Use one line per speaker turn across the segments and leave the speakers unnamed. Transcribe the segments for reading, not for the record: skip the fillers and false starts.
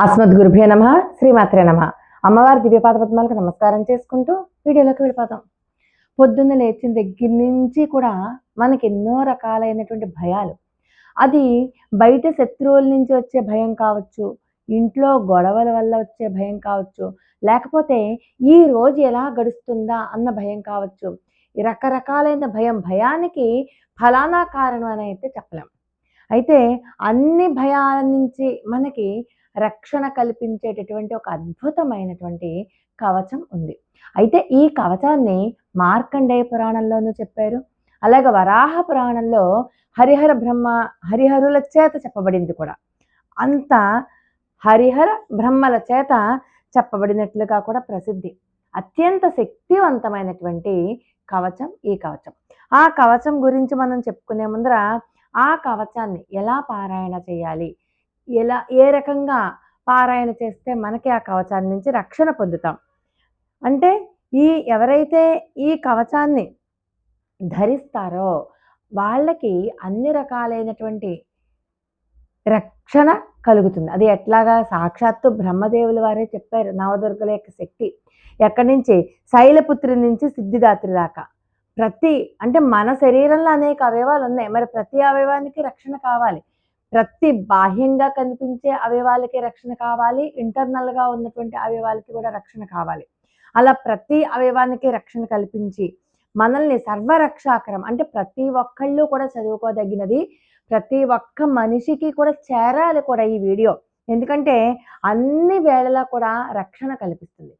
అస్మద్గురుభ్యో నమ శ్రీమాత్రే నమ. అమ్మవారి దివ్యపాద పద్మాలకు నమస్కారం చేసుకుంటూ వీడియోలోకి వెళ్ళిపోతాం. పొద్దున్న లేచిన దగ్గర నుంచి కూడా మనకి ఎన్నో రకాలైనటువంటి భయాలు. అది బయట శత్రువుల నుంచి వచ్చే భయం కావచ్చు, ఇంట్లో గొడవల వల్ల వచ్చే భయం కావచ్చు, లేకపోతే ఈ రోజు ఎలా గడుస్తుందా అన్న భయం కావచ్చు. రకరకాలైన భయానికి ఫలానా కారణం అని అయితే చెప్పలేం. అయితే అన్ని భయాల నుంచి మనకి రక్షణ కల్పించేటటువంటి ఒక అద్భుతమైనటువంటి కవచం ఉంది. అయితే ఈ కవచాన్ని మార్కండేయ పురాణంలోనూ చెప్పారు. అలాగే వరాహ పురాణంలో హరిహరుల చేత చెప్పబడింది కూడా. అంత హరిహర బ్రహ్మల చేత చెప్పబడినట్లుగా కూడా ప్రసిద్ధి. అత్యంత శక్తివంతమైనటువంటి కవచం ఈ కవచం. ఆ కవచం గురించి మనం చెప్పుకునే ముందర ఆ కవచాన్ని ఎలా పారాయణ చేయాలి, ఏ రకంగా పారాయణ చేస్తే మనకి ఆ కవచాన్ని నుంచి రక్షణ పొందుతాం అంటే, ఎవరైతే ఈ కవచాన్ని ధరిస్తారో వాళ్ళకి అన్ని రకాలైనటువంటి రక్షణ కలుగుతుంది. అది ఎట్లాగా? సాక్షాత్తు బ్రహ్మదేవుల వారే చెప్పారు. నవదుర్గల యొక్క శక్తి ఎక్కడి నుంచి, శైలపుత్రి నుంచి సిద్ధిదాత్రి దాకా అంటే మన శరీరంలో అనేక అవయవాలు ఉన్నాయి. మరి ప్రతి అవయవానికి రక్షణ కావాలి. ప్రతి బాహ్యంగా కనిపించే అవయవాలకి రక్షణ కావాలి, ఇంటర్నల్గా ఉన్నటువంటి అవయవాలకి కూడా రక్షణ కావాలి. అలా ప్రతి అవయవానికి రక్షణ కల్పించి మనల్ని సర్వరక్షాకరం అంటే ప్రతి ఒక్కళ్ళు కూడా చదువుకోదగినది. ప్రతి ఒక్క మనిషికి కూడా చేరాలి కూడా ఈ వీడియో. ఎందుకంటే అన్ని వేళలా కూడా రక్షణ కల్పిస్తుంది.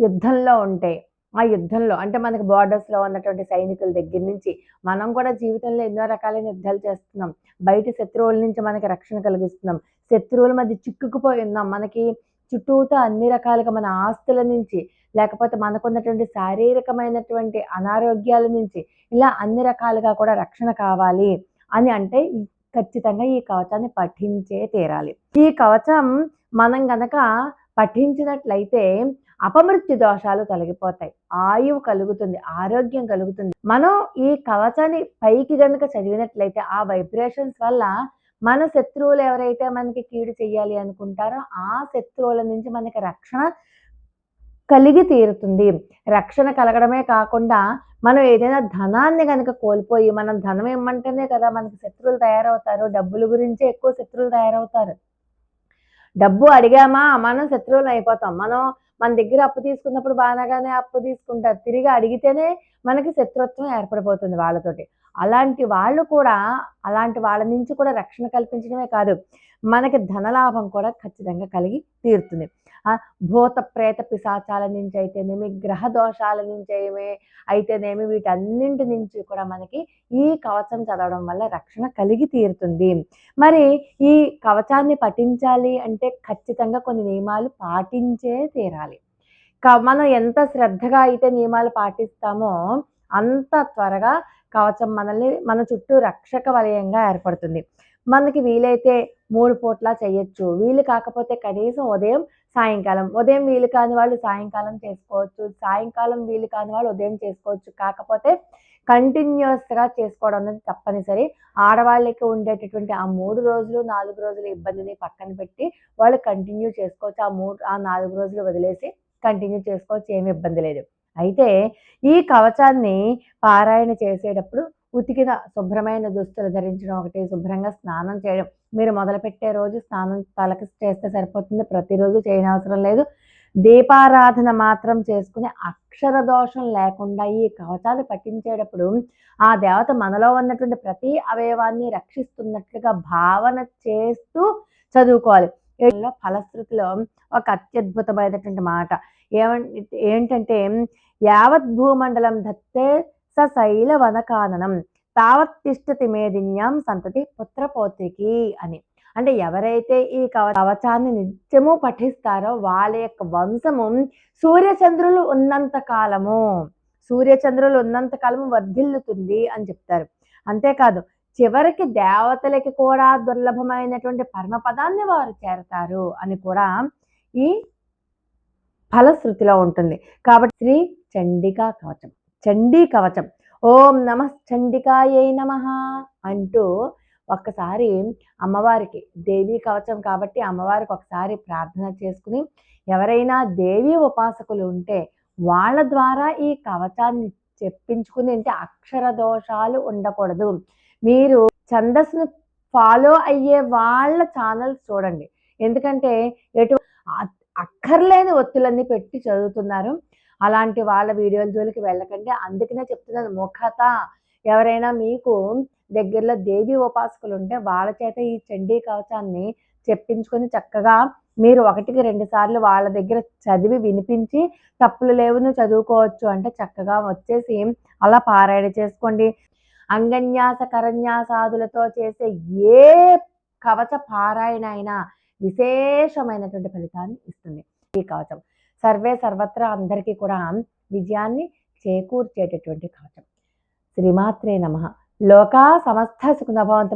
యుద్ధంలో ఉంటే ఆ యుద్ధంలో అంటే మనకి బార్డర్స్లో ఉన్నటువంటి సైనికుల దగ్గర నుంచి మనం కూడా జీవితంలో ఎన్నో రకాలైన యుద్ధాలు చేస్తున్నాం. బయట శత్రువుల నుంచి మనకి రక్షణ కలిగిస్తున్నాం. శత్రువుల మధ్య చిక్కుకుపోయి ఉన్నాం. మనకి చుట్టూతో అన్ని రకాలుగా మన ఆస్తుల నుంచి, లేకపోతే మనకున్నటువంటి శారీరకమైనటువంటి అనారోగ్యాల నుంచి, ఇలా అన్ని రకాలుగా కూడా రక్షణ కావాలి అని అంటే ఖచ్చితంగా ఈ కవచాన్ని పఠించే తీరాలి. ఈ కవచం మనం గనక పఠించినట్లయితే అపమృత్యు దోషాలు తొలగిపోతాయి, ఆయువు కలుగుతుంది, ఆరోగ్యం కలుగుతుంది. మనం ఈ కవచాన్ని పైకి గనుక చదివినట్లయితే ఆ వైబ్రేషన్స్ వల్ల మన శత్రువులు ఎవరైతే మనకి కీడు చెయ్యాలి అనుకుంటారో ఆ శత్రువుల నుంచి మనకి రక్షణ కలిగి తీరుతుంది. రక్షణ కలగడమే కాకుండా మనం ఏదైనా ధనాన్ని కనుక కోల్పోయి, మనం ధనం ఇమ్మంటేనే కదా మనకి శత్రువులు తయారవుతారు. డబ్బుల గురించే ఎక్కువ శత్రువులు తయారవుతారు. డబ్బు అడిగామా మనం శత్రువులు అయిపోతాం. మన దగ్గర అప్పు తీసుకున్నప్పుడు బాగానే అప్పు తీసుకుంటారు, తిరిగి అడిగితేనే మనకి శత్రుత్వం ఏర్పడిపోతుంది వాళ్ళతోటి. అలాంటి వాళ్ళ నుంచి కూడా రక్షణ కల్పించడమే కాదు, మనకి ధనలాభం కూడా ఖచ్చితంగా కలిగి తీరుతుంది. భూత ప్రేత పిశాచాల నుంచి అయితేనేమి, గ్రహ దోషాల నుంచి అయితేనేమి, వీటన్నింటి నుంచి కూడా మనకి ఈ కవచం చదవడం వల్ల రక్షణ కలిగి తీరుతుంది. మరి ఈ కవచాన్ని పఠించాలి అంటే ఖచ్చితంగా కొన్ని నియమాలు పాటించే తీరాలి. మనం ఎంత శ్రద్ధగా అయితే నియమాలు పాటిస్తామో అంత త్వరగా కవచం మన చుట్టూ రక్షక వలయంగా ఏర్పడుతుంది. మనకి వీలైతే 3 పూట్ల చేయొచ్చు. వీలు కాకపోతే కనీసం ఉదయం సాయంకాలం, ఉదయం వీలు కాని వాళ్ళు సాయంకాలం చేసుకోవచ్చు, సాయంకాలం వీలు కాని వాళ్ళు ఉదయం చేసుకోవచ్చు. కాకపోతే కంటిన్యూస్గా చేసుకోవడం అనేది తప్పనిసరి. ఆడవాళ్ళకి ఉండేటటువంటి ఆ 3 రోజులు 4 రోజుల ఇబ్బందిని పక్కన పెట్టి వాళ్ళు కంటిన్యూ చేసుకోవచ్చు. ఆ 4 రోజులు వదిలేసి కంటిన్యూ చేసుకోవచ్చు, ఏమి ఇబ్బంది లేదు. అయితే ఈ కవచాన్ని పారాయణ చేసేటప్పుడు ఉతికిన శుభ్రమైన దుస్తులు ధరించడం ఒకటి, శుభ్రంగా స్నానం చేయడం. మీరు మొదలుపెట్టే రోజు స్నానం తలకి చేస్తే సరిపోతుంది, ప్రతిరోజు చేయనవసరం లేదు. దీపారాధన మాత్రం చేసుకుని అక్షర దోషం లేకుండా ఈ కవచాలు పఠించేటప్పుడు ఆ దేవత మనలో ఉన్నటువంటి ప్రతి అవయవాన్ని రక్షిస్తున్నట్లుగా భావన చేస్తూ చదువుకోవాలి. ఫలశ్రుతిలో ఒక అత్యద్భుతమైనటువంటి మాట ఏంటంటే, యావత్ భూమండలం ధత్తే సశైల వనకాననం తావత్ తిష్టతి మేదిన్యాం సంతతి పుత్రపౌత్రికి అని. అంటే ఎవరైతే ఈ కవచాన్ని నిత్యము పఠిస్తారో వాళ్ళ యొక్క వంశము సూర్యచంద్రులు ఉన్నంత కాలము వర్ధిల్లుతుంది అని చెప్తారు. అంతేకాదు చివరికి దేవతలకి కూడా దుర్లభమైనటువంటి పరమపదాన్ని వారు చేరతారు అని కూడా ఈ ఫలశ్రుతిలో ఉంటుంది. కాబట్టి శ్రీ చండికా కవచం, చండీ కవచం, ఓం నమః చండికాయై నమః అంటూ ఒక్కసారి అమ్మవారికి దేవీ కవచం కాబట్టి అమ్మవారికి ఒకసారి ప్రార్థన చేసుకుని, ఎవరైనా దేవీ ఉపాసకులు ఉంటే వాళ్ళ ద్వారా ఈ కవచాన్ని చెప్పించుకుని, అంటే అక్షర దోషాలు ఉండకూడదు. మీరు ఛందస్సును ఫాలో అయ్యే వాళ్ళ ఛానల్స్ చూడండి. ఎందుకంటే అక్కర్లేని ఒత్తులన్నీ పెట్టి చదువుతున్నారు. అలాంటి వాళ్ళ వీడియోల జోలికి వెళ్ళకండి. అందుకనే చెప్తున్నాను, ముఖత ఎవరైనా మీకు దగ్గరలో దేవీ ఉపాసకులు ఉంటే వాళ్ళ చేత ఈ చండీ కవచాన్ని చెప్పించుకొని చక్కగా మీరు 1కి 2 సార్లు వాళ్ళ దగ్గర చదివి వినిపించి తప్పులు లేవు నువ్వు చదువుకోవచ్చు అంటే చక్కగా వచ్చేసి అలా పారాయణ చేసుకోండి. అంగన్యాస కరన్యాసాదులతో చేసే ఏ కవచ పారాయణ అయినా విశేషమైనటువంటి ఫలితాన్ని ఇస్తుంది ఈ కవచం. సర్వే సర్వత్రా అందరికీ కూడా విజయాన్ని చేకూర్చేటటువంటి కవచం. శ్రీమాత్రే నమః. లోకా సమస్త సుఖినో భవంతు.